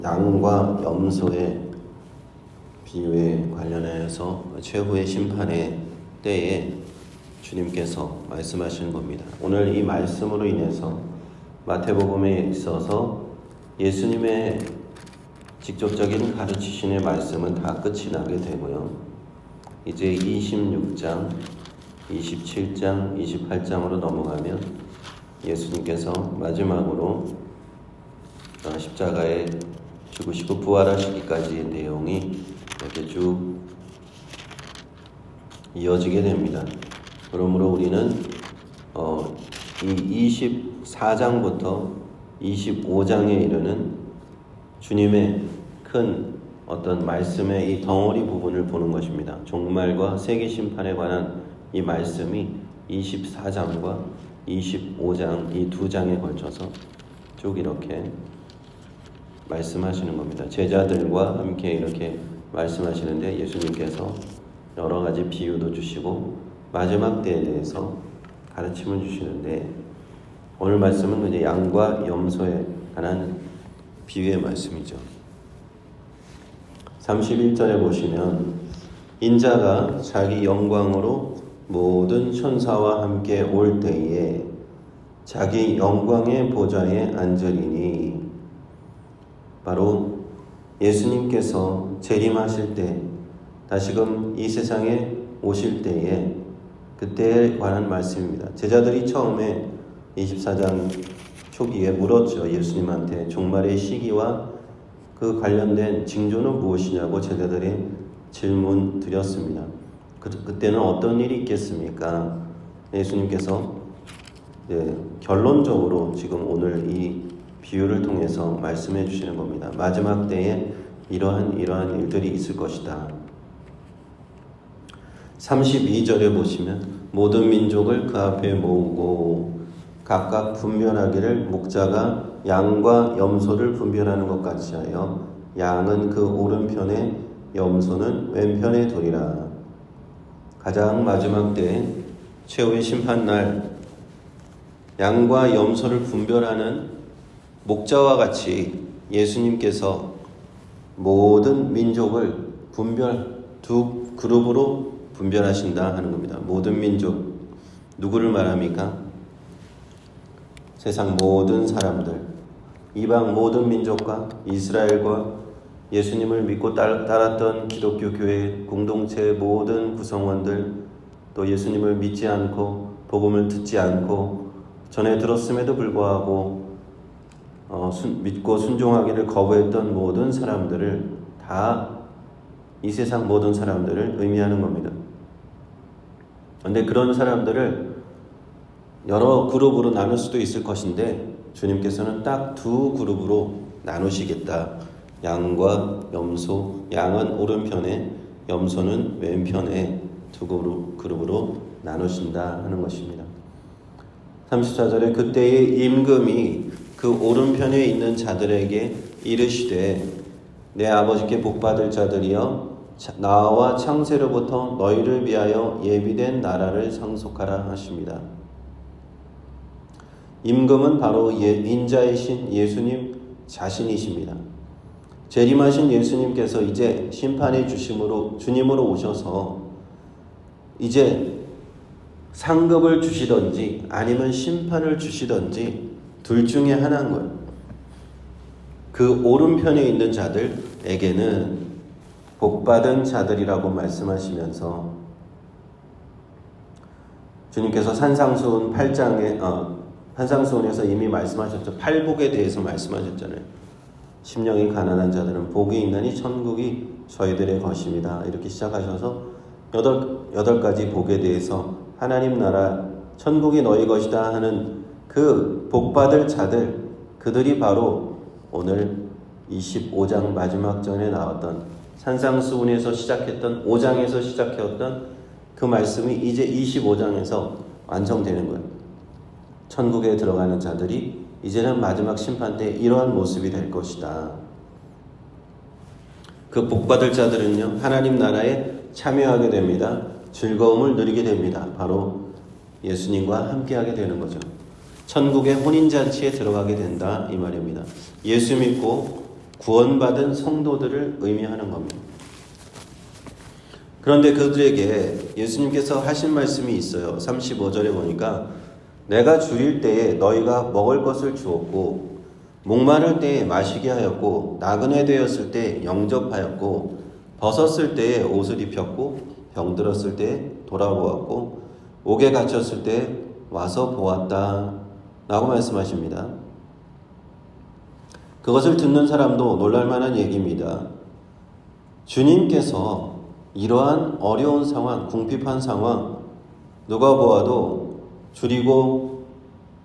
양과 염소의 비유에 관련해서 최후의 심판의 때에 주님께서 말씀하시는 겁니다. 오늘 이 말씀으로 인해서 마태복음에 있어서 예수님의 직접적인 가르치신의 말씀은 다 끝이 나게 되고요. 이제 26장, 27장, 28장으로 넘어가면 예수님께서 마지막으로 십자가에 죽으시고 부활하시기까지의 내용이 이렇게 쭉 이어지게 됩니다. 그러므로 우리는 이 24장부터 25장에 이르는 주님의 큰 어떤 말씀의 이 덩어리 부분을 보는 것입니다. 종말과 세계 심판에 관한 이 말씀이 24장과 25장 이 두 장에 걸쳐서 쭉 이렇게 말씀하시는 겁니다. 제자들과 함께 이렇게 말씀하시는데 예수님께서 여러 가지 비유도 주시고 마지막 때에 대해서 가르침을 주시는데 오늘 말씀은 이제 양과 염소에 관한 비유의 말씀이죠. 31절에 보시면 인자가 자기 영광으로 모든 천사와 함께 올 때에 자기 영광의 보좌에 앉으리니, 바로 예수님께서 재림하실 때 다시금 이 세상에 오실 때에 그때에 관한 말씀입니다. 제자들이 처음에 24장 초기에 물었죠. 예수님한테 종말의 시기와 그 관련된 징조는 무엇이냐고 제자들이 질문 드렸습니다. 그때는 어떤 일이 있겠습니까? 예수님께서 결론적으로 지금 오늘 이 비유를 통해서 말씀해 주시는 겁니다. 마지막 때에 이러한 일들이 있을 것이다. 32절에 보시면 모든 민족을 그 앞에 모으고 각각 분별하기를 목자가 양과 염소를 분별하는 것 같이 하여 양은 그 오른편에 염소는 왼편에 두리라. 가장 마지막 때 최후의 심판날 양과 염소를 분별하는 목자와 같이 예수님께서 모든 민족을 두 그룹으로 분별하신다 하는 겁니다. 모든 민족, 누구를 말합니까? 세상 모든 사람들, 이방 모든 민족과 이스라엘과 예수님을 믿고 따랐던 기독교 교회 공동체의 모든 구성원들, 또 예수님을 믿지 않고 복음을 듣지 않고 전에 들었음에도 불구하고 믿고 순종하기를 거부했던 모든 사람들을 다 이 세상 모든 사람들을 의미하는 겁니다. 그런데 그런 사람들을 여러 그룹으로 나눌 수도 있을 것인데 주님께서는 딱 두 그룹으로 나누시겠다. 양과 염소, 양은 오른편에 염소는 왼편에 두 그룹으로 나누신다 하는 것입니다. 34절에 그때의 임금이 그 오른편에 있는 자들에게 이르시되 내 아버지께 복받을 자들이여 나와 창세로부터 너희를 위하여 예비된 나라를 상속하라 하십니다. 임금은 바로 인자이신 예수님 자신이십니다. 재림하신 예수님께서 이제 심판의 주님으로 오셔서 이제 상급을 주시든지 아니면 심판을 주시든지 둘 중에 하나인 거예요. 그 오른편에 있는 자들에게는 복받은 자들이라고 말씀하시면서 주님께서 산상수훈 8장에 산상수훈에서 이미 말씀하셨죠. 팔복에 대해서 말씀하셨잖아요. 심령이 가난한 자들은 복이 있나니 천국이 저희들의 것입니다. 이렇게 시작하셔서 여덟 가지 복에 대해서 하나님 나라 천국이 너희 것이다 하는 그 복받을 자들, 그들이 바로 오늘 25장 마지막 전에 나왔던 산상수훈에서 시작했던 5장에서 시작했던 그 말씀이 이제 25장에서 완성되는 거예요. 천국에 들어가는 자들이 이제는 마지막 심판 때 이러한 모습이 될 것이다. 그 복받을 자들은요, 하나님 나라에 참여하게 됩니다. 즐거움을 누리게 됩니다. 바로 예수님과 함께하게 되는 거죠. 천국의 혼인잔치에 들어가게 된다 이 말입니다. 예수 믿고 구원받은 성도들을 의미하는 겁니다. 그런데 그들에게 예수님께서 하신 말씀이 있어요. 35절에 보니까 내가 줄일 때에 너희가 먹을 것을 주었고 목마를 때에 마시게 하였고 나그네 되었을 때 영접하였고 벗었을 때에 옷을 입혔고 병들었을 때에 돌아보았고 옥에 갇혔을 때에 와서 보았다 라고 말씀하십니다. 그것을 듣는 사람도 놀랄만한 얘기입니다. 주님께서 이러한 어려운 상황, 궁핍한 상황, 누가 보아도 줄이고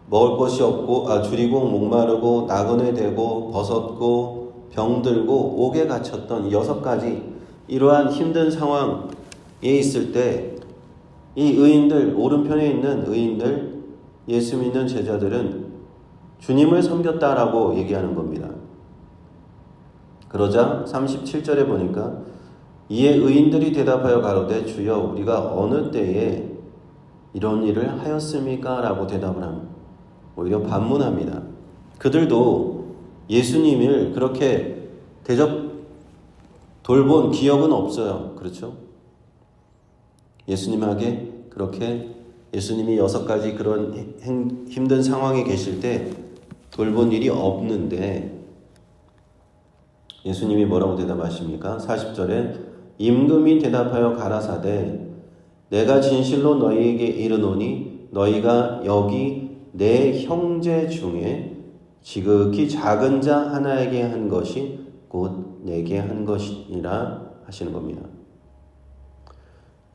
먹을 것이 없고, 줄이고 목마르고 나그네 되고 벗었고 병들고 옥에 갇혔던 6가지 이러한 힘든 상황에 있을 때 이 의인들, 오른편에 있는 의인들, 예수 믿는 제자들은 주님을 섬겼다라고 얘기하는 겁니다. 그러자 37절에 보니까 이에 의인들이 대답하여 가로되 주여 우리가 어느 때에 이런 일을 하였습니까? 라고 대답을 합니다. 오히려 반문합니다. 그들도 예수님을 그렇게 돌본 기억은 없어요. 그렇죠? 예수님에게 그렇게 예수님이 6가지 그런 힘든 상황에 계실 때 돌본 일이 없는데 예수님이 뭐라고 대답하십니까? 40절에 임금이 대답하여 가라사대 내가 진실로 너희에게 이르노니 너희가 여기 내 형제 중에 지극히 작은 자 하나에게 한 것이 곧 내게 한 것이니라 하시는 겁니다.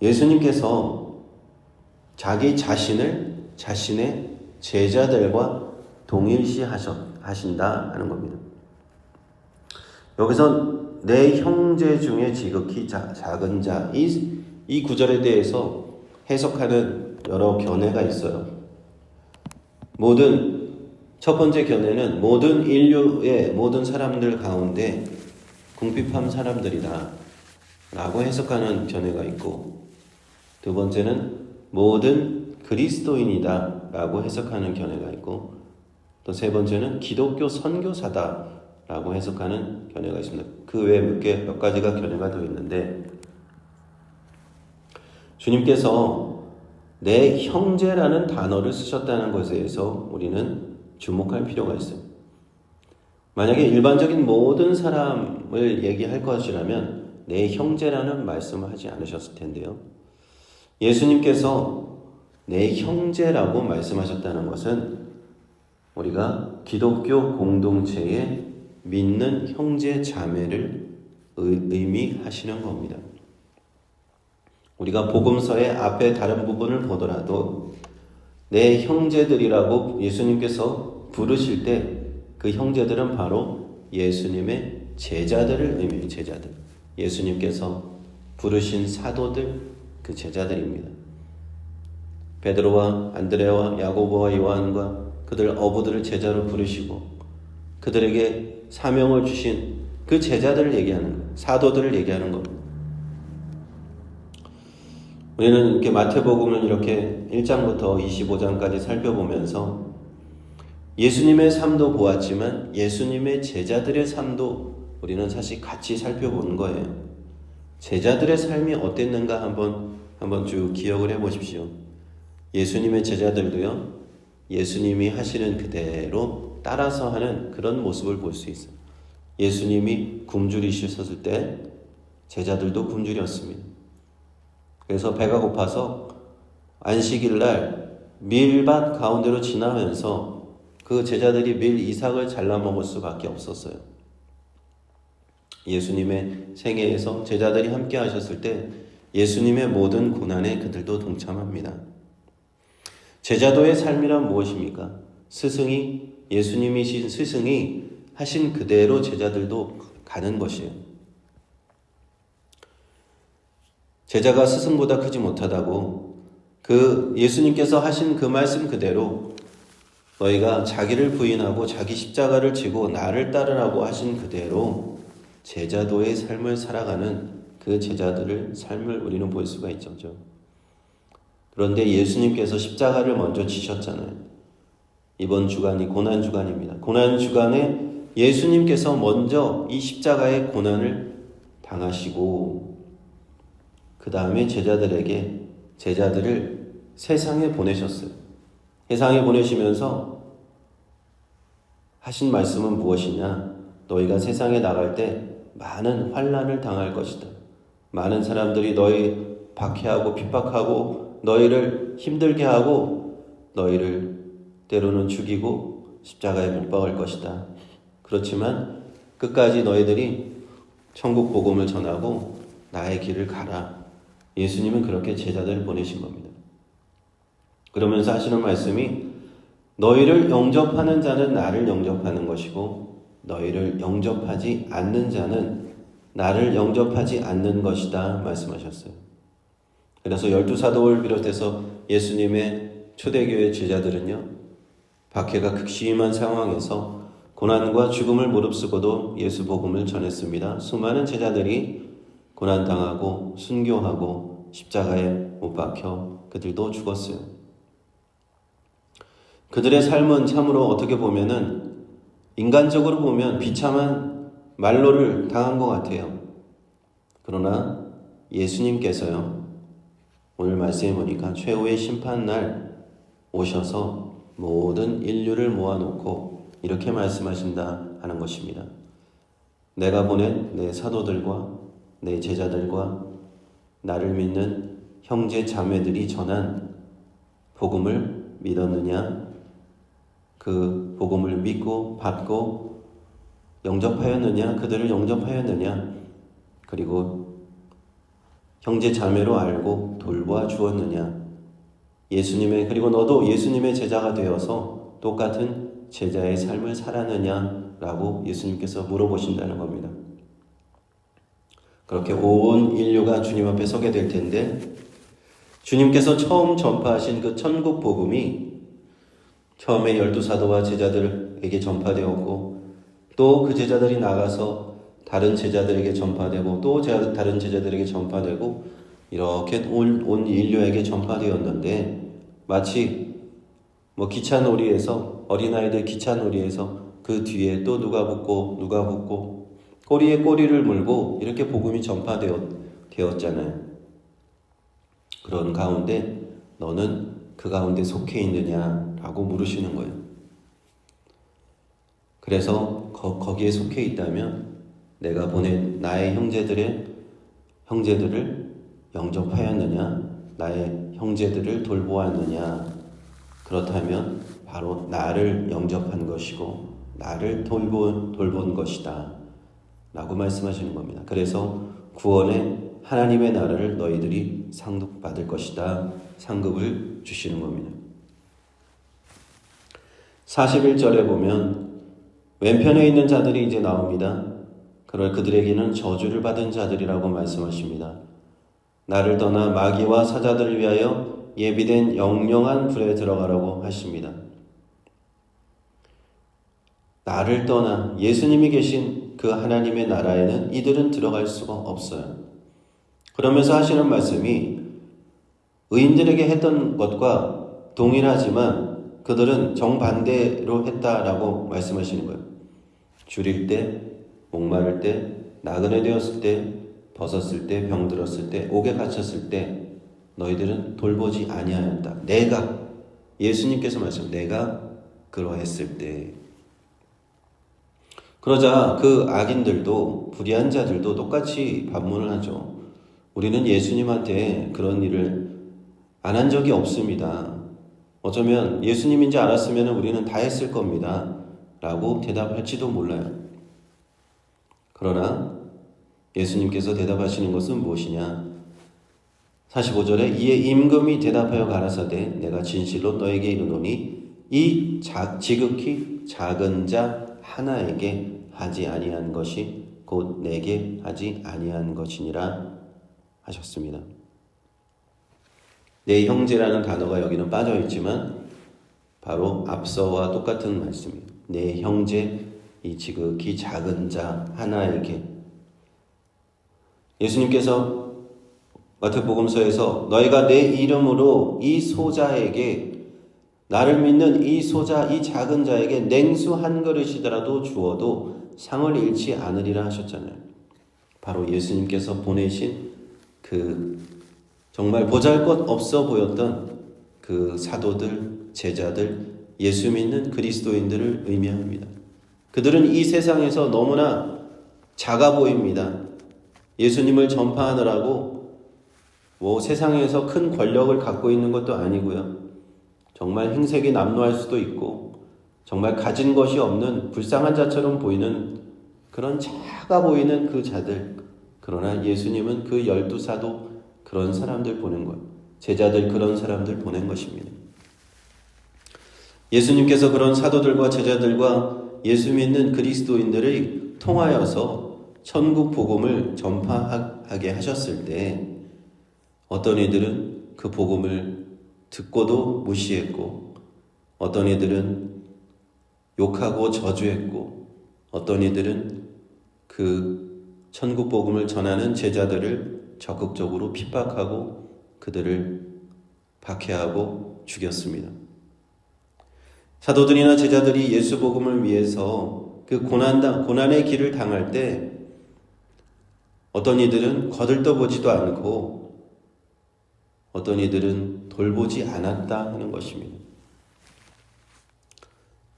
예수님께서 자기 자신을 자신의 제자들과 동일시 하신다 하는 겁니다. 여기서 내 형제 중에 지극히 작은 자, 이 구절에 대해서 해석하는 여러 견해가 있어요. 첫 번째 견해는 모든 인류의 모든 사람들 가운데 궁핍한 사람들이다 라고 해석하는 견해가 있고, 두 번째는 모든 그리스도인이다 라고 해석하는 견해가 있고, 또 세 번째는 기독교 선교사다 라고 해석하는 견해가 있습니다. 그 외에 몇 가지가 견해가 더 있는데, 주님께서 내 형제라는 단어를 쓰셨다는 것에 대해서 우리는 주목할 필요가 있어요. 만약에 일반적인 모든 사람을 얘기할 것이라면 내 형제라는 말씀을 하지 않으셨을 텐데요. 예수님께서 내 형제라고 말씀하셨다는 것은 우리가 기독교 공동체에 믿는 형제 자매를 의미하시는 겁니다. 우리가 복음서의 앞에 다른 부분을 보더라도 내 형제들이라고 예수님께서 부르실 때 그 형제들은 바로 예수님의 제자들을 의미해요. 제자들. 예수님께서 부르신 사도들, 그 제자들입니다. 베드로와 안드레와 야고보와 요한과 그들 어부들을 제자로 부르시고 그들에게 사명을 주신 그 제자들을 얘기하는 거예요. 사도들을 얘기하는 겁니다. 우리는 이렇게 마태복음을 이렇게 1장부터 25장까지 살펴보면서 예수님의 삶도 보았지만 예수님의 제자들의 삶도 우리는 사실 같이 살펴보는 거예요. 제자들의 삶이 어땠는가 한번 쭉 기억을 해보십시오. 예수님의 제자들도요, 예수님이 하시는 그대로 따라서 하는 그런 모습을 볼 수 있어요. 예수님이 굶주리셨을 때 제자들도 굶주렸습니다. 그래서 배가 고파서 안식일 날 밀밭 가운데로 지나면서 그 제자들이 밀 이삭을 잘라 먹을 수밖에 없었어요. 예수님의 생애에서 제자들이 함께 하셨을 때 예수님의 모든 고난에 그들도 동참합니다. 제자도의 삶이란 무엇입니까? 예수님이신 스승이 하신 그대로 제자들도 가는 것이에요. 제자가 스승보다 크지 못하다고 예수님께서 하신 그 말씀 그대로 너희가 자기를 부인하고 자기 십자가를 지고 나를 따르라고 하신 그대로 제자도의 삶을 살아가는 그 제자들의 삶을 우리는 볼 수가 있죠. 그런데 예수님께서 십자가를 먼저 지셨잖아요. 이번 주간이 고난주간입니다. 고난주간에 예수님께서 먼저 이 십자가의 고난을 당하시고 그 다음에 제자들을 세상에 보내셨어요. 세상에 보내시면서 하신 말씀은 무엇이냐? 너희가 세상에 나갈 때 많은 환난을 당할 것이다. 많은 사람들이 너희 박해하고 핍박하고 너희를 힘들게 하고 너희를 때로는 죽이고 십자가에 못 박을 것이다. 그렇지만 끝까지 너희들이 천국 복음을 전하고 나의 길을 가라. 예수님은 그렇게 제자들을 보내신 겁니다. 그러면서 하시는 말씀이 너희를 영접하는 자는 나를 영접하는 것이고 너희를 영접하지 않는 자는 나를 영접하지 않는 것이다 말씀하셨어요. 그래서 12사도를 비롯해서 예수님의 초대교회 제자들은요, 박해가 극심한 상황에서 고난과 죽음을 무릅쓰고도 예수 복음을 전했습니다. 수많은 제자들이 고난당하고 순교하고 십자가에 못 박혀 그들도 죽었어요. 그들의 삶은 참으로 어떻게 보면은 인간적으로 보면 비참한 말로를 당한 것 같아요. 그러나 예수님께서요, 오늘 말씀해 보니까 최후의 심판날 오셔서 모든 인류를 모아놓고 이렇게 말씀하신다 하는 것입니다. 내가 보낸 내 사도들과 내 제자들과 나를 믿는 형제 자매들이 전한 복음을 믿었느냐? 그 복음을 믿고 받고 영접하였느냐? 그들을 영접하였느냐? 그리고 형제 자매로 알고 돌보아 주었느냐? 그리고 너도 예수님의 제자가 되어서 똑같은 제자의 삶을 살았느냐라고 예수님께서 물어보신다는 겁니다. 그렇게 온 인류가 주님 앞에 서게 될 텐데 주님께서 처음 전파하신 그 천국 복음이 처음에 12사도와 제자들에게 전파되었고 또 그 제자들이 나가서 다른 제자들에게 전파되고 또 다른 제자들에게 전파되고 이렇게 온 인류에게 전파되었는데 마치 기차놀이에서 어린아이들 기차놀이에서 그 뒤에 또 누가 붙고 꼬리에 꼬리를 물고 이렇게 복음이 전파되었잖아요. 그런 가운데 너는 그 가운데 속해 있느냐라고 물으시는 거예요. 그래서 거기에 속해 있다면 내가 보낸 나의 형제들을 영접하였느냐, 나의 형제들을 돌보았느냐. 그렇다면 바로 나를 영접한 것이고 나를 돌본 것이다 라고 말씀하시는 겁니다. 그래서 구원의 하나님의 나라를 너희들이 상급받을 것이다, 상급을 주시는 겁니다. 41절에 보면 왼편에 있는 자들이 이제 나옵니다. 그들에게는 저주를 받은 자들이라고 말씀하십니다. 나를 떠나 마귀와 사자들을 위하여 예비된 영영한 불에 들어가라고 하십니다. 나를 떠나 예수님이 계신 그 하나님의 나라에는 이들은 들어갈 수가 없어요. 그러면서 하시는 말씀이 의인들에게 했던 것과 동일하지만 그들은 정반대로 했다라고 말씀하시는 거예요. 줄일 때, 목마를 때, 나그네 되었을 때, 벗었을 때, 병들었을 때, 옥에 갇혔을 때 너희들은 돌보지 아니하였다. 예수님께서 내가 그러했을 때. 그러자 그 악인들도 불의한 자들도 똑같이 반문을 하죠. 우리는 예수님한테 그런 일을 안 한 적이 없습니다. 어쩌면 예수님인지 알았으면 우리는 다 했을 겁니다. 라고 대답할지도 몰라요. 그러나 예수님께서 대답하시는 것은 무엇이냐? 45절에 이에 임금이 대답하여 가라사대 내가 진실로 너에게 이르노니 이 지극히 작은 자 하나에게 하지 아니한 것이 곧 내게 하지 아니한 것이니라 하셨습니다. 내 형제라는 단어가 여기는 빠져 있지만 바로 앞서와 똑같은 말씀입니다. 내 형제, 이 지극히 작은 자 하나에게. 예수님께서 마태복음서에서 너희가 내 이름으로 이 소자에게 나를 믿는 이 소자, 이 작은 자에게 냉수 한 그릇이더라도 주어도 상을 잃지 않으리라 하셨잖아요. 바로 예수님께서 보내신 그 정말 보잘것 없어 보였던 그 사도들, 제자들, 예수 믿는 그리스도인들을 의미합니다. 그들은 이 세상에서 너무나 작아 보입니다. 예수님을 전파하느라고 세상에서 큰 권력을 갖고 있는 것도 아니고요. 정말 행색이 남루할 수도 있고 정말 가진 것이 없는 불쌍한 자처럼 보이는 그런 작아 보이는 그 자들. 그러나 예수님은 그 12사도 그런 사람들 보낸 거예요. 제자들 그런 사람들 보낸 것입니다. 예수님께서 그런 사도들과 제자들과 예수 믿는 그리스도인들을 통하여서 천국 복음을 전파하게 하셨을 때 어떤 이들은 그 복음을 듣고도 무시했고 어떤 이들은 욕하고 저주했고 어떤 이들은 그 천국 복음을 전하는 제자들을 적극적으로 핍박하고 그들을 박해하고 죽였습니다. 사도들이나 제자들이 예수 복음을 위해서 그 고난의 길을 당할 때 어떤 이들은 거들떠보지도 않고 어떤 이들은 돌보지 않았다 하는 것입니다.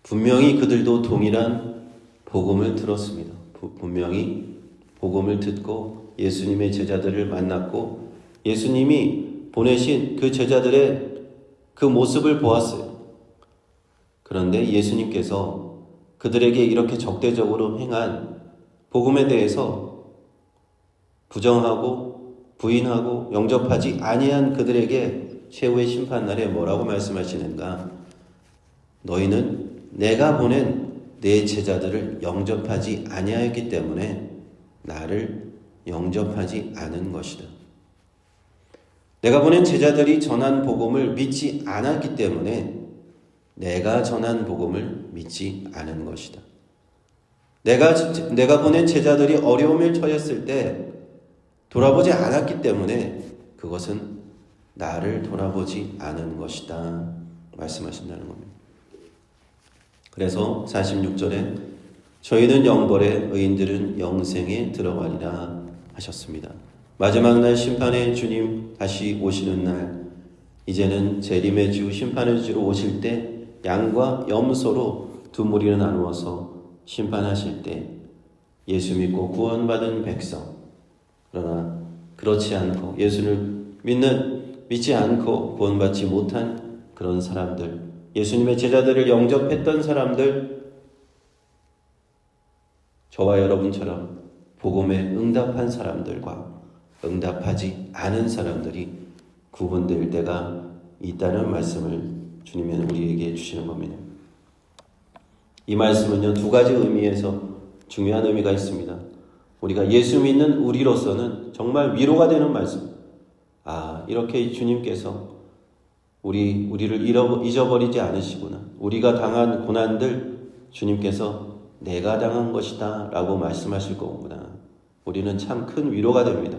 분명히 그들도 동일한 복음을 들었습니다. 분명히 복음을 듣고 예수님의 제자들을 만났고 예수님이 보내신 그 제자들의 그 모습을 보았어요. 그런데 예수님께서 그들에게 이렇게 적대적으로 행한 복음에 대해서 부정하고 부인하고 영접하지 아니한 그들에게 최후의 심판날에 뭐라고 말씀하시는가? 너희는 내가 보낸 내 제자들을 영접하지 아니하였기 때문에 나를 영접하지 않은 것이다. 내가 보낸 제자들이 전한 복음을 믿지 않았기 때문에 내가 전한 복음을 믿지 않은 것이다. 내가 보낸 제자들이 어려움을 처했을 때 돌아보지 않았기 때문에 그것은 나를 돌아보지 않은 것이다 말씀하신다는 겁니다. 그래서 46절에 저희는 영벌에 의인들은 영생에 들어가리라 하셨습니다. 마지막 날 심판의 주님 다시 오시는 날 이제는 재림의 주 심판의 주로 오실 때 양과 염소로 두 무리를 나누어서 심판하실 때 예수 믿고 구원받은 백성 그러나 그렇지 않고 예수를 믿지 않고 구원받지 못한 그런 사람들 예수님의 제자들을 영접했던 사람들 저와 여러분처럼 복음에 응답한 사람들과 응답하지 않은 사람들이 구분될 때가 있다는 말씀을 주님이 우리에게 주시는 겁니다. 이 말씀은요, 두 가지 의미에서 중요한 의미가 있습니다. 우리가 예수 믿는 우리로서는 정말 위로가 되는 말씀. 이렇게 주님께서 우리를 잊어버리지 않으시구나. 우리가 당한 고난들 주님께서 내가 당한 것이다 라고 말씀하실 거구나. 우리는 참 큰 위로가 됩니다.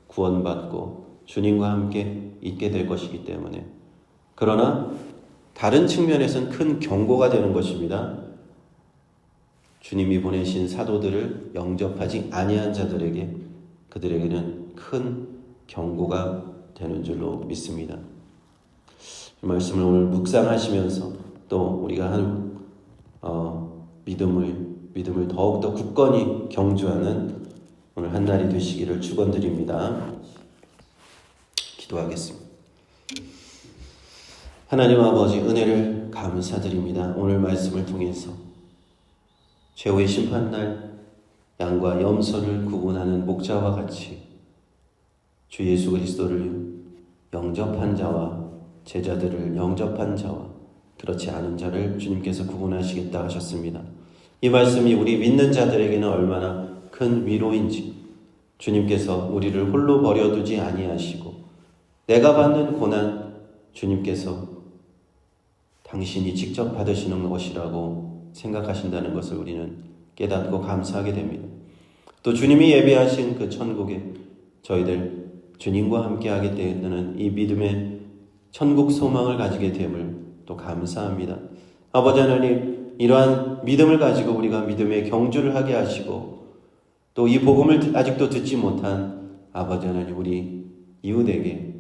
구원받고 주님과 함께 있게 될 것이기 때문에. 그러나 다른 측면에서는 큰 경고가 되는 것입니다. 주님이 보내신 사도들을 영접하지 아니한 자들에게 그들에게는 큰 경고가 되는 줄로 믿습니다. 이 말씀을 오늘 묵상하시면서 또 우리가 한 믿음을 더욱더 굳건히 경주하는 오늘 한 날이 되시기를 축원드립니다. 기도하겠습니다. 하나님 아버지 은혜를 감사드립니다. 오늘 말씀을 통해서 최후의 심판날 양과 염소를 구분하는 목자와 같이 주 예수 그리스도를 영접한 자와 제자들을 영접한 자와 그렇지 않은 자를 주님께서 구분하시겠다 하셨습니다. 이 말씀이 우리 믿는 자들에게는 얼마나 큰 위로인지 주님께서 우리를 홀로 버려두지 아니하시고 내가 받는 고난 주님께서 당신이 직접 받으시는 것이라고 생각하신다는 것을 우리는 깨닫고 감사하게 됩니다. 또 주님이 예비하신 그 천국에 저희들 주님과 함께하게 되는 이 믿음의 천국 소망을 가지게 됨을 또 감사합니다. 아버지 하나님, 이러한 믿음을 가지고 우리가 믿음의 경주를 하게 하시고 또 이 복음을 아직도 듣지 못한 아버지 하나님, 우리 이웃에게,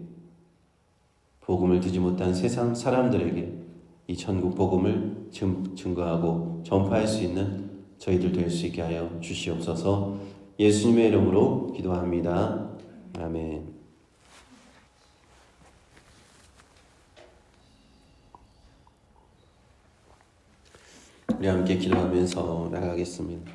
복음을 듣지 못한 세상 사람들에게 이 천국 복음을 증거하고 전파할 수 있는 저희들 될 수 있게 하여 주시옵소서. 예수님의 이름으로 기도합니다. 아멘. 우리 함께 기도하면서 나가겠습니다.